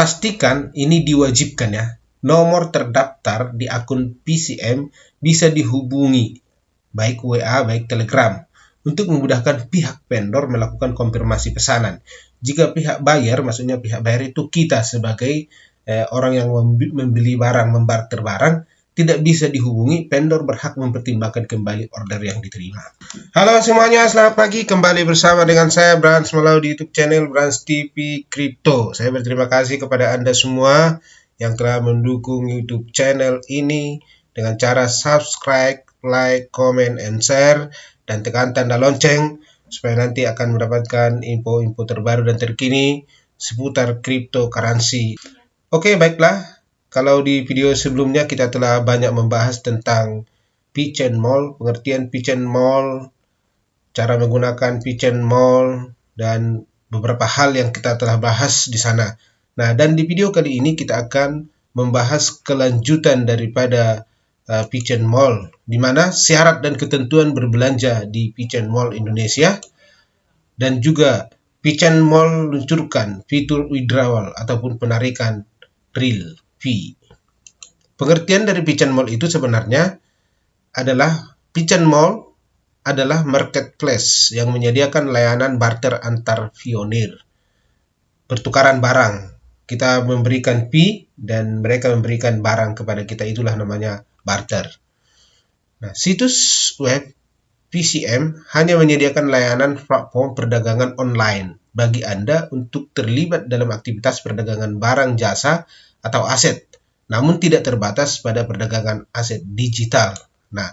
Pastikan ini diwajibkan ya. Nomor terdaftar di akun PCM bisa dihubungi, baik WA, baik Telegram, untuk memudahkan pihak vendor melakukan konfirmasi pesanan. Jika pihak bayar, maksudnya pihak bayar itu kita sebagai orang yang membeli barang, membarter barang, tidak bisa dihubungi, vendor berhak mempertimbangkan kembali order yang diterima. Halo semuanya, selamat pagi. Kembali bersama dengan saya, Brans Malau, di YouTube channel Brans TV Crypto. Saya berterima kasih kepada Anda semua yang telah mendukung YouTube channel ini dengan cara subscribe, like, comment, and share, dan tekan tanda lonceng supaya nanti akan mendapatkan info-info terbaru dan terkini seputar cryptocurrency. Oke, baiklah. Kalau di video sebelumnya kita telah banyak membahas tentang P-Chain Mall, pengertian P-Chain Mall, cara menggunakan P-Chain Mall, dan beberapa hal yang kita telah bahas di sana. Nah, dan di video kali ini kita akan membahas kelanjutan daripada P-Chain Mall, di mana syarat dan ketentuan berbelanja di P-Chain Mall Indonesia, dan juga P-Chain Mall meluncurkan fitur withdrawal ataupun penarikan real fee. Pengertian dari P-Chain Mall itu sebenarnya adalah P-Chain Mall adalah marketplace yang menyediakan layanan barter antar pionir. Pertukaran barang. Kita memberikan fee dan mereka memberikan barang kepada kita, itulah namanya barter. Nah, situs web PCM hanya menyediakan layanan platform perdagangan online bagi Anda untuk terlibat dalam aktivitas perdagangan barang, jasa, atau aset, namun tidak terbatas pada perdagangan aset digital. Nah,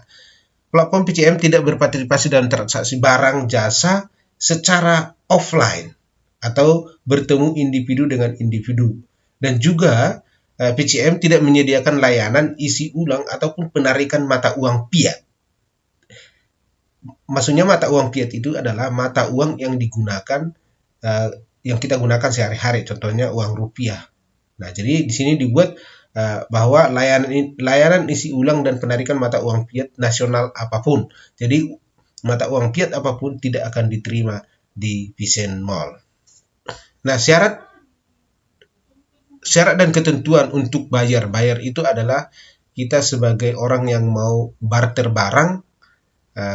platform PCM tidak berpartisipasi dalam transaksi barang jasa secara offline atau bertemu individu dengan individu, dan juga PCM tidak menyediakan layanan isi ulang ataupun penarikan mata uang fiat. Maksudnya mata uang fiat itu adalah mata uang yang digunakan yang kita gunakan sehari-hari, contohnya uang rupiah. Nah, jadi di sini dibuat bahwa layanan isi ulang dan penarikan mata uang fiat nasional apapun. Jadi mata uang fiat apapun tidak akan diterima di P-Chain Mall. Nah, syarat dan ketentuan untuk bayar itu adalah kita sebagai orang yang mau barter barang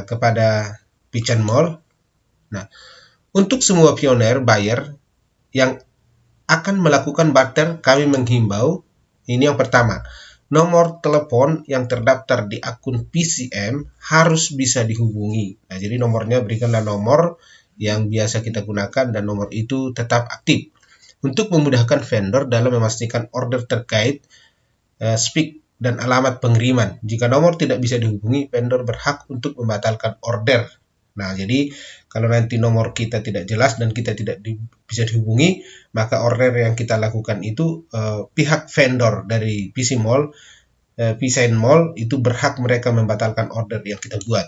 kepada P-Chain Mall. Nah, untuk semua pioner buyer yang akan melakukan barter, kami menghimbau, ini yang pertama, nomor telepon yang terdaftar di akun PCM harus bisa dihubungi. Nah, jadi nomornya berikanlah nomor yang biasa kita gunakan dan nomor itu tetap aktif untuk memudahkan vendor dalam memastikan order terkait speak dan alamat pengiriman. Jika nomor tidak bisa dihubungi, vendor berhak untuk membatalkan order. Nah, jadi kalau nanti nomor kita tidak jelas dan kita tidak bisa dihubungi, maka order yang kita lakukan itu pihak vendor dari P-Chain Mall itu berhak mereka membatalkan order yang kita buat.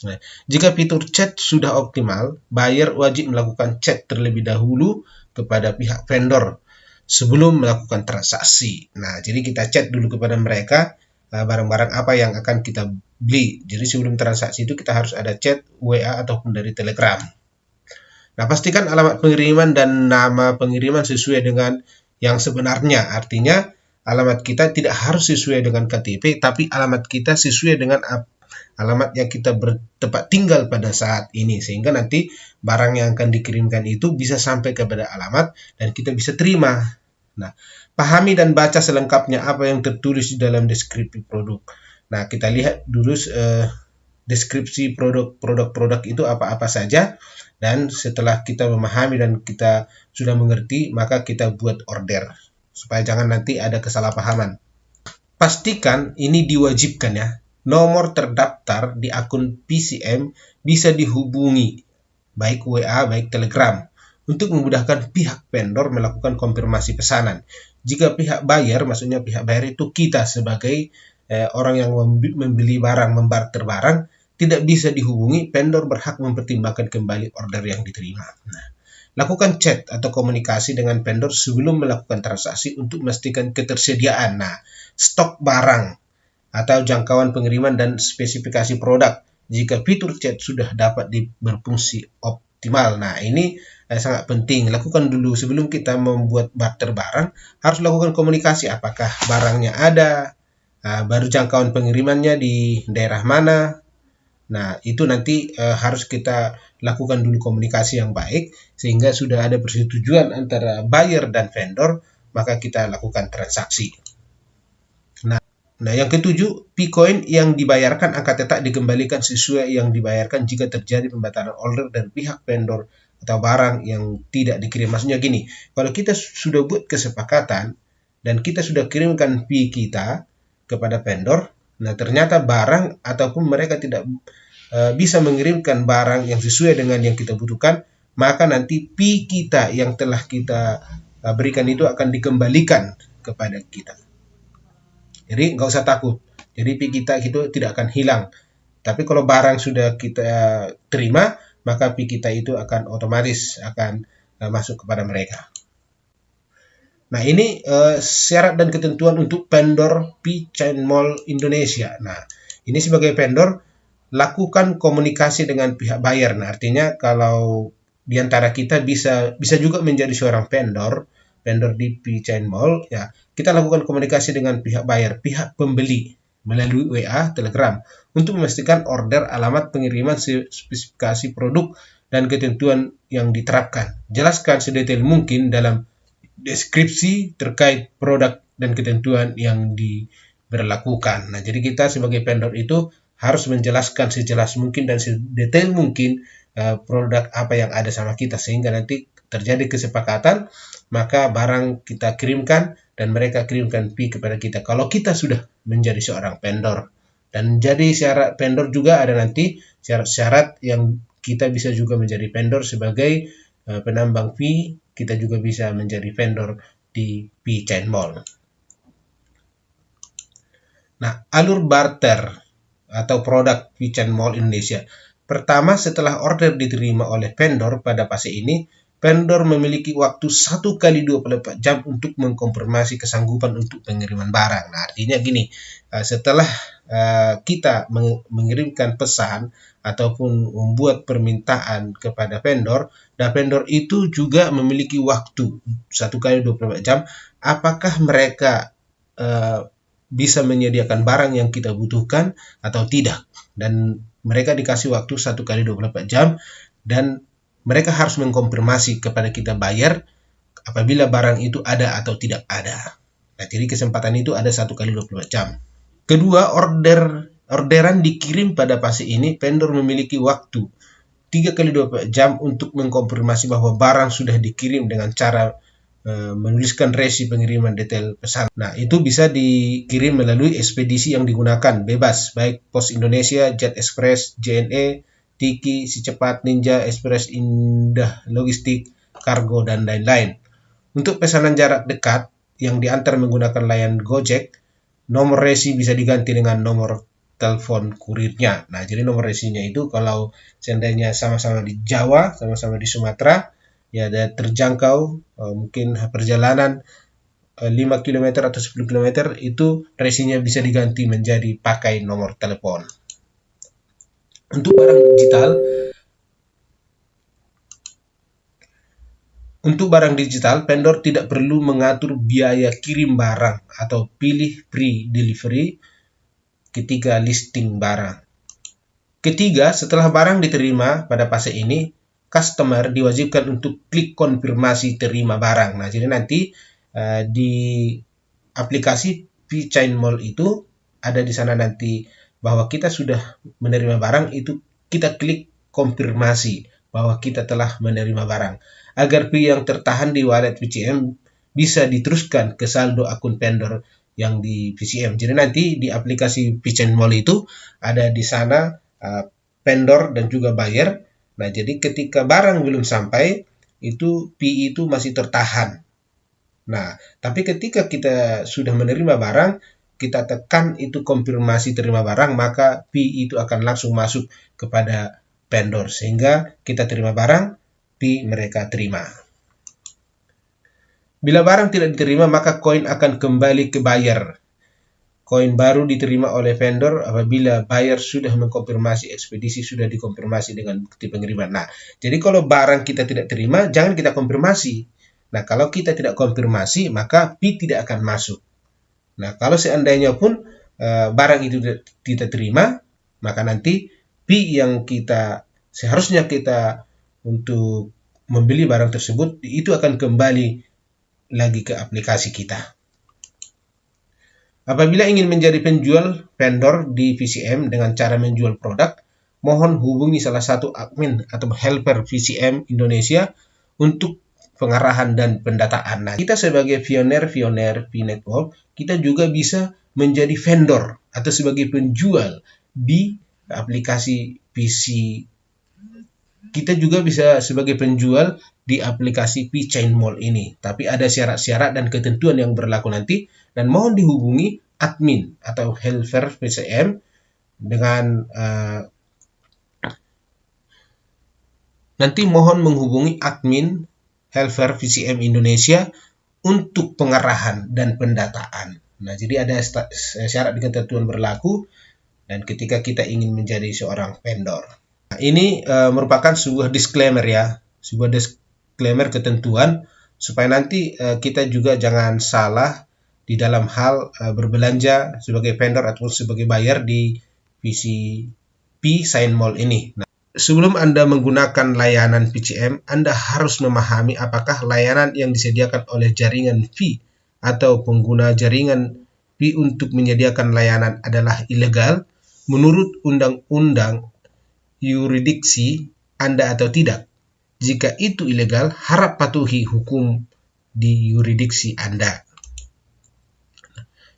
Nah, jika fitur chat sudah optimal, buyer wajib melakukan chat terlebih dahulu kepada pihak vendor sebelum melakukan transaksi. Nah, jadi kita chat dulu kepada mereka barang-barang apa yang akan kita beli. Jadi sebelum transaksi itu kita harus ada chat, WA, ataupun dari Telegram. Nah, pastikan alamat pengiriman dan nama pengiriman sesuai dengan yang sebenarnya. Artinya, alamat kita tidak harus sesuai dengan KTP, tapi alamat kita sesuai dengan alamat yang kita bertempat tinggal pada saat ini. Sehingga nanti barang yang akan dikirimkan itu bisa sampai kepada alamat dan kita bisa terima. Nah, pahami dan baca selengkapnya apa yang tertulis di dalam deskripsi produk. Nah, kita lihat dulu deskripsi produk itu apa-apa saja, dan setelah kita memahami dan kita sudah mengerti, maka kita buat order supaya jangan nanti ada kesalahpahaman. Pastikan ini diwajibkan ya. Nomor terdaftar di akun PCM bisa dihubungi, baik WA, baik Telegram, untuk memudahkan pihak vendor melakukan konfirmasi pesanan. Jika pihak bayar, maksudnya pihak bayar itu kita sebagai orang yang membeli barang, membarter barang, tidak bisa dihubungi, vendor berhak mempertimbangkan kembali order yang diterima. Nah, lakukan chat atau komunikasi dengan vendor sebelum melakukan transaksi untuk memastikan ketersediaan. Nah, stok barang atau jangkauan pengiriman dan spesifikasi produk. Jika fitur chat sudah dapat berfungsi optimal. Nah, ini sangat penting. Lakukan dulu sebelum kita membuat barter barang, harus lakukan komunikasi apakah barangnya ada, baru jangkauan pengirimannya di daerah mana. Nah, itu nanti harus kita lakukan dulu komunikasi yang baik, sehingga sudah ada persetujuan antara buyer dan vendor, maka kita lakukan transaksi. Nah, yang ketujuh, P-Coin yang dibayarkan angka tetap dikembalikan sesuai yang dibayarkan jika terjadi pembatalan order dari pihak vendor atau barang yang tidak dikirim. Maksudnya gini, kalau kita sudah buat kesepakatan dan kita sudah kirimkan P kita kepada vendor, nah ternyata barang ataupun mereka tidak bisa mengirimkan barang yang sesuai dengan yang kita butuhkan, maka nanti P kita yang telah kita berikan itu akan dikembalikan kepada kita. Jadi nggak usah takut. Jadi P kita itu tidak akan hilang. Tapi kalau barang sudah kita terima, maka P kita itu akan otomatis akan masuk kepada mereka. Nah, ini syarat dan ketentuan untuk vendor P-Chain Mall Indonesia. Nah, ini sebagai vendor, lakukan komunikasi dengan pihak buyer. Nah, artinya kalau di antara kita bisa juga menjadi seorang vendor di P-Chain Mall, ya kita lakukan komunikasi dengan pihak buyer, pihak pembeli melalui WA, Telegram untuk memastikan order, alamat pengiriman, spesifikasi produk dan ketentuan yang diterapkan. Jelaskan sedetail mungkin dalam deskripsi terkait produk dan ketentuan yang diberlakukan. Nah, jadi kita sebagai vendor itu harus menjelaskan sejelas mungkin dan sedetail mungkin produk apa yang ada sama kita, sehingga nanti terjadi kesepakatan, maka barang kita kirimkan dan mereka kirimkan P kepada kita. Kalau kita sudah menjadi seorang vendor, dan jadi syarat vendor juga ada nanti syarat-syarat yang kita bisa juga menjadi vendor sebagai penambang P, kita juga bisa menjadi vendor di P-Chain Mall. Nah, alur barter atau produk P-Chain Mall Indonesia. Pertama, setelah order diterima oleh vendor pada fase ini, vendor memiliki waktu 1x24 jam untuk mengkonfirmasi kesanggupan untuk pengiriman barang. Nah, artinya gini, setelah kita mengirimkan pesan ataupun membuat permintaan kepada vendor, dan vendor itu juga memiliki waktu 1x24 jam, apakah mereka bisa menyediakan barang yang kita butuhkan atau tidak. Dan mereka dikasih waktu 1x24 jam, dan mereka harus mengkonfirmasi kepada kita buyer apabila barang itu ada atau tidak ada. Nah, jadi kesempatan itu ada 1x24 jam. Kedua, orderan dikirim pada fase ini, vendor memiliki waktu 3x24 jam untuk mengkonfirmasi bahwa barang sudah dikirim dengan cara menuliskan resi pengiriman detail pesan. Nah, itu bisa dikirim melalui ekspedisi yang digunakan, bebas, baik Pos Indonesia, Jet Express, JNE, Tiki, Si Cepat, Ninja, Express, Indah Logistik, Kargo, dan lain-lain. Untuk pesanan jarak dekat yang diantar menggunakan layanan Gojek, nomor resi bisa diganti dengan nomor telepon kurirnya. Nah, jadi nomor resinya itu kalau seandainya sama-sama di Jawa, sama-sama di Sumatera, ya ada terjangkau, mungkin perjalanan 5 km atau 10 km, itu resinya bisa diganti menjadi pakai nomor telepon. Untuk barang digital, vendor tidak perlu mengatur biaya kirim barang atau pilih free delivery ketika listing barang. Ketiga, setelah barang diterima pada fase ini, customer diwajibkan untuk klik konfirmasi terima barang. Nah, jadi nanti di aplikasi P-Chain Mall itu ada di sana nanti bahwa kita sudah menerima barang, itu kita klik konfirmasi bahwa kita telah menerima barang, agar P yang tertahan di wallet PCM bisa diteruskan ke saldo akun vendor yang di PCM. Jadi nanti di aplikasi P-Chain Mall itu ada di sana vendor dan juga buyer. Nah, jadi ketika barang belum sampai, itu P itu masih tertahan. Nah, tapi ketika kita sudah menerima barang, kita tekan itu konfirmasi terima barang, maka P itu akan langsung masuk kepada vendor, sehingga kita terima barang, P mereka terima. Bila barang tidak diterima, maka koin akan kembali ke buyer. koin baru diterima oleh vendor apabila buyer sudah mengkonfirmasi, ekspedisi sudah dikonfirmasi dengan bukti pengiriman. Nah, jadi kalau barang kita tidak terima, jangan kita konfirmasi. Nah, kalau kita tidak konfirmasi, maka fee tidak akan masuk. Nah, kalau seandainya pun barang itu tidak terima, maka nanti fee yang seharusnya kita untuk membeli barang tersebut, itu akan kembali lagi ke aplikasi kita. Apabila ingin menjadi penjual vendor di VCM dengan cara menjual produk, mohon hubungi salah satu admin atau helper VCM Indonesia untuk pengarahan dan pendataan. Nah, kita sebagai pioner P-Network, kita juga bisa menjadi vendor atau sebagai penjual di aplikasi PC. Kita juga bisa sebagai penjual di aplikasi P-Chain Mall ini. Tapi ada syarat-syarat dan ketentuan yang berlaku nanti, dan mohon dihubungi admin atau helper VCM dengan nanti mohon menghubungi admin helper VCM Indonesia untuk pengarahan dan pendataan. Nah, jadi ada syarat dan ketentuan berlaku dan ketika kita ingin menjadi seorang vendor. Nah, ini merupakan sebuah disclaimer ya, sebuah disclaimer ketentuan supaya nanti kita juga jangan salah di dalam hal berbelanja sebagai vendor atau sebagai buyer di P-Chain Mall ini. Nah, sebelum Anda menggunakan layanan PCM, Anda harus memahami apakah layanan yang disediakan oleh jaringan fee atau pengguna jaringan fee untuk menyediakan layanan adalah ilegal menurut undang-undang yurisdiksi Anda atau tidak. Jika itu ilegal, harap patuhi hukum di yurisdiksi Anda.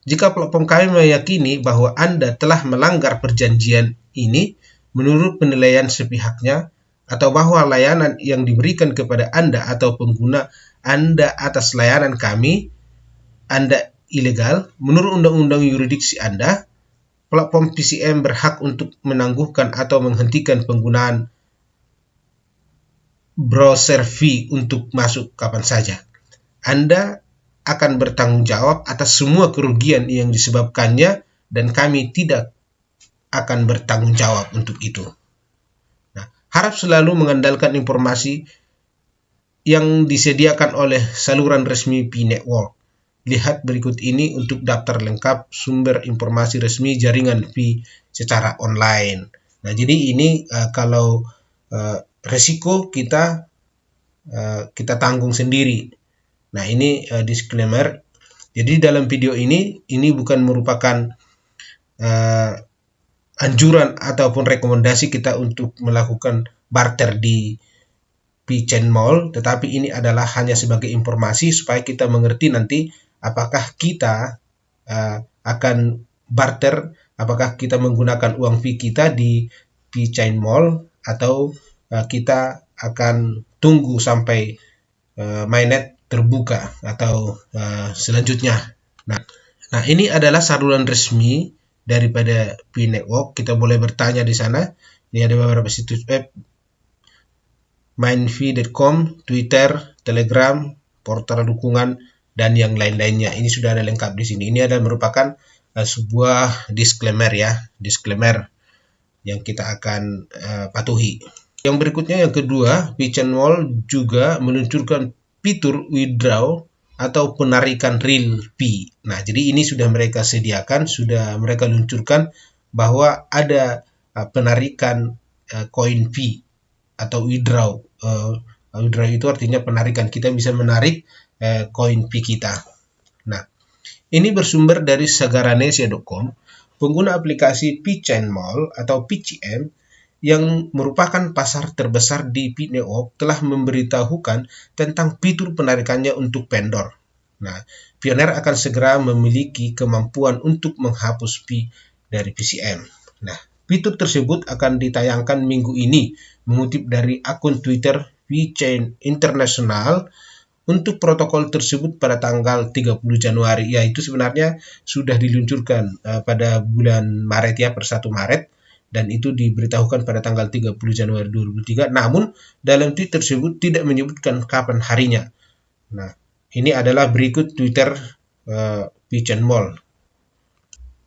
Jika platform kami meyakini bahwa Anda telah melanggar perjanjian ini menurut penilaian sepihaknya, atau bahwa layanan yang diberikan kepada Anda atau pengguna Anda atas layanan kami Anda ilegal, menurut undang-undang yurisdiksi Anda, platform PCM berhak untuk menangguhkan atau menghentikan penggunaan browser fee untuk masuk kapan saja. Anda akan bertanggung jawab atas semua kerugian yang disebabkannya dan kami tidak akan bertanggung jawab untuk itu. Nah, harap selalu mengandalkan informasi yang disediakan oleh saluran resmi P-Network. Lihat berikut ini untuk daftar lengkap sumber informasi resmi jaringan P secara online. Nah, jadi ini kalau resiko kita tanggung sendiri. Nah, ini disclaimer. Jadi dalam video ini bukan merupakan anjuran ataupun rekomendasi kita untuk melakukan barter di P-Chain Mall, tetapi ini adalah hanya sebagai informasi supaya kita mengerti nanti apakah kita akan barter, apakah kita menggunakan uang fee kita di P-Chain Mall atau kita akan tunggu sampai mainnet terbuka atau selanjutnya. Nah, ini adalah saluran resmi daripada P-Network. Kita boleh bertanya di sana. Ini ada beberapa situs web, mindfee.com, Twitter, Telegram, portal dukungan, dan yang lain-lainnya. Ini sudah ada lengkap di sini. Ini adalah merupakan sebuah disclaimer ya, disclaimer yang kita akan patuhi. Yang berikutnya, yang kedua, P-Chain Mall juga meluncurkan fitur withdraw atau penarikan real fee. Nah, jadi ini sudah mereka sediakan, sudah mereka luncurkan bahwa ada penarikan koin fee atau withdraw. Withdraw itu artinya penarikan, kita bisa menarik koin fee kita. Nah, ini bersumber dari sagaranesia.com, pengguna aplikasi P-Chain Mall atau PCM yang merupakan pasar terbesar di P-Network telah memberitahukan tentang fitur penarikannya untuk vendor. Nah, Pioneer akan segera memiliki kemampuan untuk menghapus fee dari PCM. Nah, fitur tersebut akan ditayangkan minggu ini, mengutip dari akun Twitter P-Chain International. Untuk protokol tersebut pada tanggal 30 Januari, yaitu sebenarnya sudah diluncurkan pada bulan Maret ya, per 1 Maret. Dan itu diberitahukan pada tanggal 30 Januari 2023. Namun, dalam tweet tersebut tidak menyebutkan kapan harinya. Nah, ini adalah berikut Twitter P-Chain Mall.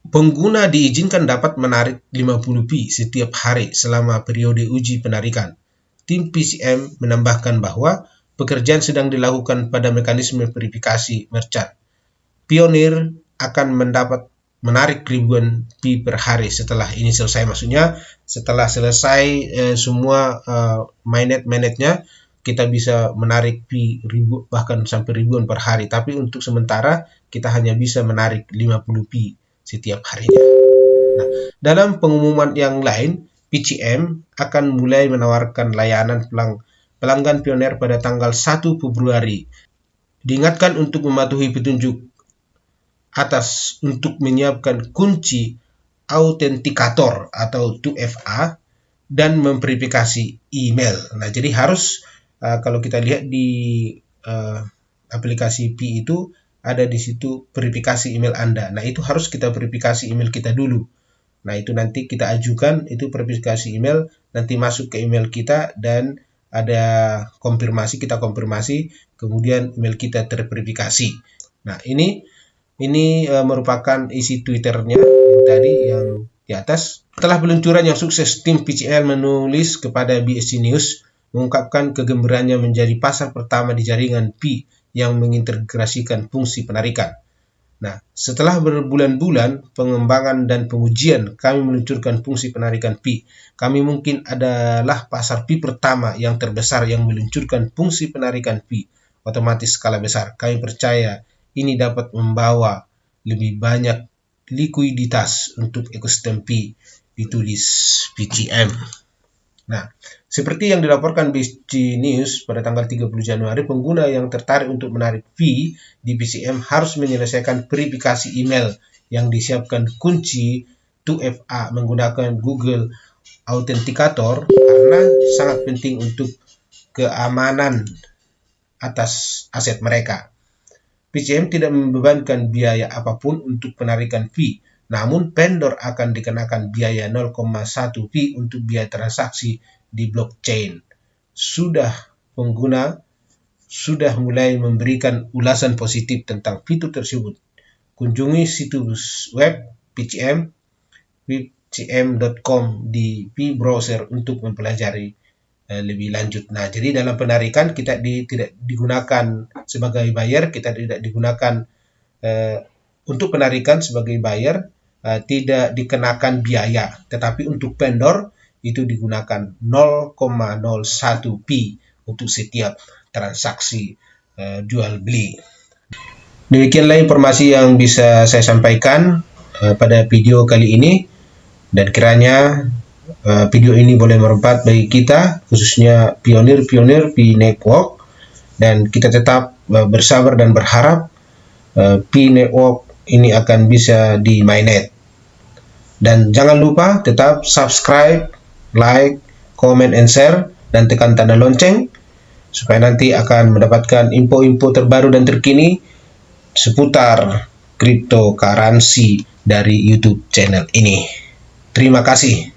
Pengguna diizinkan dapat menarik 50 Pi setiap hari selama periode uji penarikan. Tim PCM menambahkan bahwa pekerjaan sedang dilakukan pada mekanisme verifikasi merchant. Pioneer akan mendapat menarik ribuan Pi per hari setelah ini selesai. Maksudnya setelah selesai semua mainnet-mainnetnya, kita bisa menarik Pi ribu bahkan sampai ribuan per hari. Tapi untuk sementara kita hanya bisa menarik 50 Pi setiap harinya. Nah, dalam pengumuman yang lain, PCM akan mulai menawarkan layanan pelanggan Pioneer pada tanggal 1 Februari. Diingatkan untuk mematuhi petunjuk atas untuk menyiapkan kunci autentikator atau 2FA dan memverifikasi email. Nah, jadi harus kalau kita lihat di aplikasi Pi itu ada di situ verifikasi email Anda. Nah, itu harus kita verifikasi email kita dulu. Nah, itu nanti kita ajukan itu verifikasi email, nanti masuk ke email kita dan ada konfirmasi, kita konfirmasi, kemudian email kita terverifikasi. Nah, ini merupakan isi Twitternya yang tadi yang di atas. Setelah peluncuran yang sukses, tim PCL menulis kepada BSC News mengungkapkan kegembiraannya menjadi pasar pertama di jaringan Pi yang mengintegrasikan fungsi penarikan. Nah, setelah berbulan-bulan pengembangan dan pengujian, kami meluncurkan fungsi penarikan Pi. Kami mungkin adalah pasar Pi pertama yang terbesar yang meluncurkan fungsi penarikan Pi otomatis skala besar. Kami percaya ini dapat membawa lebih banyak likuiditas untuk ekosistem Pi, ditulis PCM. Nah, seperti yang dilaporkan BSC News pada tanggal 30 Januari, pengguna yang tertarik untuk menarik Pi di PCM harus menyelesaikan verifikasi email yang disiapkan kunci 2FA menggunakan Google Authenticator karena sangat penting untuk keamanan atas aset mereka. PCM tidak membebankan biaya apapun untuk penarikan Pi. Namun, vendor akan dikenakan biaya 0,1 Pi untuk biaya transaksi di blockchain. Pengguna sudah mulai memberikan ulasan positif tentang fitur tersebut. Kunjungi situs web PCM, pcm.com di Pi browser untuk mempelajari lebih lanjut. Nah, jadi dalam penarikan kita tidak digunakan sebagai buyer, kita tidak digunakan untuk penarikan sebagai buyer. Tidak dikenakan biaya, tetapi untuk vendor itu digunakan 0,01 Pi untuk setiap transaksi jual beli. Demikianlah informasi yang bisa saya sampaikan pada video kali ini, dan kiranya video ini boleh bermanfaat bagi kita, khususnya pionir-pionir Pi Network, dan kita tetap bersabar dan berharap Pi Network ini akan bisa di mainnet. Dan jangan lupa tetap subscribe, like, comment, and share, dan tekan tanda lonceng supaya nanti akan mendapatkan info-info terbaru dan terkini seputar cryptocurrency dari YouTube channel ini. Terima kasih.